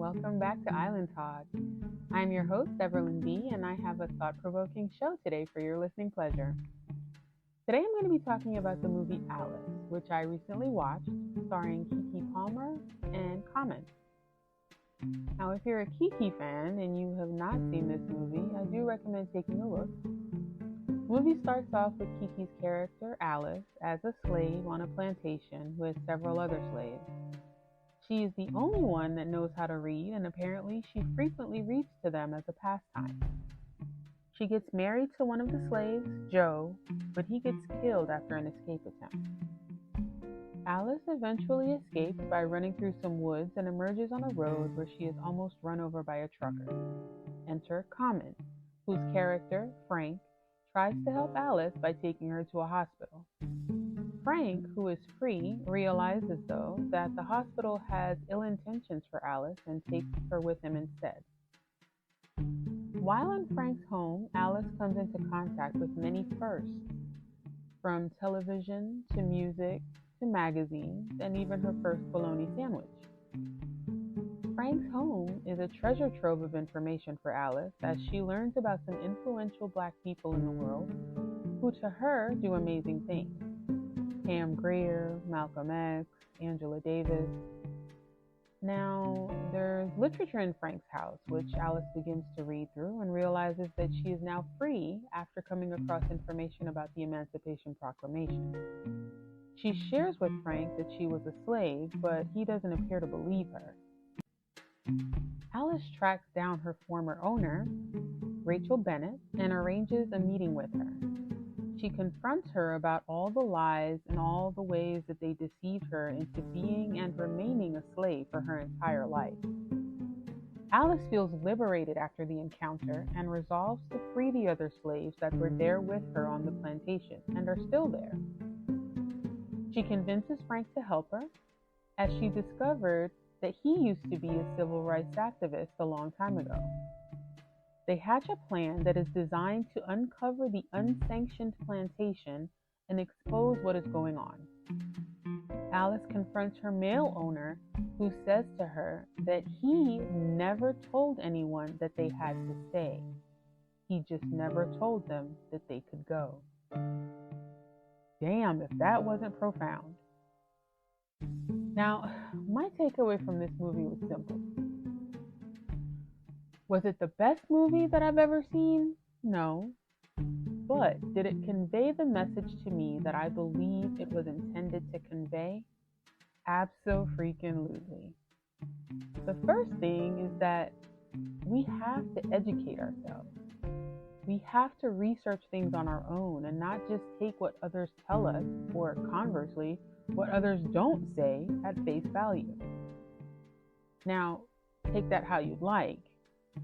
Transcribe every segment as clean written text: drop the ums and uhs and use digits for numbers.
welcome back to Island Talk. I'm your host, Everlyn B., and I have a thought provoking show today for your listening pleasure. Today I'm going to be talking about the movie Alice, which I recently watched, starring Keke Palmer and Common. Now, if you're a Keke fan and you have not seen this movie, I do recommend taking a look. The movie starts off with Keke's character, Alice, as a slave on a plantation with several other slaves. She is the only one that knows how to read, and apparently she frequently reads to them as a pastime. She gets married to one of the slaves, Joe, but he gets killed after an escape attempt. Alice eventually escapes by running through some woods and emerges on a road where she is almost run over by a trucker. Enter Common, whose character, Frank, tries to help Alice by taking her to a hospital. Frank, who is free, realizes, though, that the hospital has ill intentions for Alice and takes her with him instead. While in Frank's home, Alice comes into contact with many firsts, from television to music to magazines and even her first bologna sandwich. Frank's home is a treasure trove of information for Alice as she learns about some influential Black people in the world who to her do amazing things. Pam Grier, Malcolm X, Angela Davis. Now, there's literature in Frank's house, which Alice begins to read through and realizes that she is now free after coming across information about the Emancipation Proclamation. She shares with Frank that she was a slave, but he doesn't appear to believe her. Alice tracks down her former owner, Rachel Bennett, and arranges a meeting with her. She confronts her about all the lies and all the ways that they deceived her into being and remaining a slave for her entire life. Alice feels liberated after the encounter and resolves to free the other slaves that were there with her on the plantation and are still there. She convinces Frank to help her, as she discovered that he used to be a civil rights activist a long time ago. They hatch a plan that is designed to uncover the unsanctioned plantation and expose what is going on. Alice confronts her male owner, who says to her that he never told anyone that they had to stay. He just never told them that they could go. Damn, if that wasn't profound. Now, my takeaway from this movie was simple. Was it the best movie that I've ever seen? No. But did it convey the message to me that I believe it was intended to convey? Abso-freaking-lutely. The first thing is that we have to educate ourselves. We have to research things on our own and not just take what others tell us, or conversely, what others don't say at face value. Now, take that how you'd like.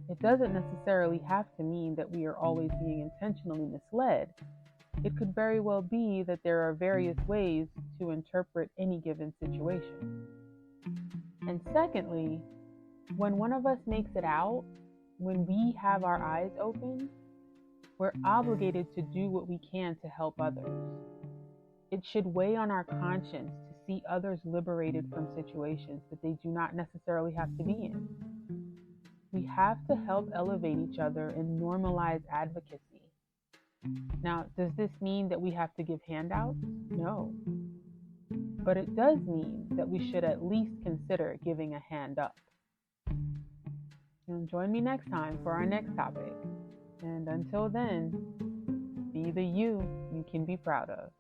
It doesn't necessarily have to mean that we are always being intentionally misled. It could very well be that there are various ways to interpret any given situation. And secondly, when one of us makes it out, when we have our eyes open, we're obligated to do what we can to help others. It should weigh on our conscience to see others liberated from situations that they do not necessarily have to be in. We have to help elevate each other and normalize advocacy. Now, does this mean that we have to give handouts? No. But it does mean that we should at least consider giving a hand up. And join me next time for our next topic. And until then, be the you can be proud of.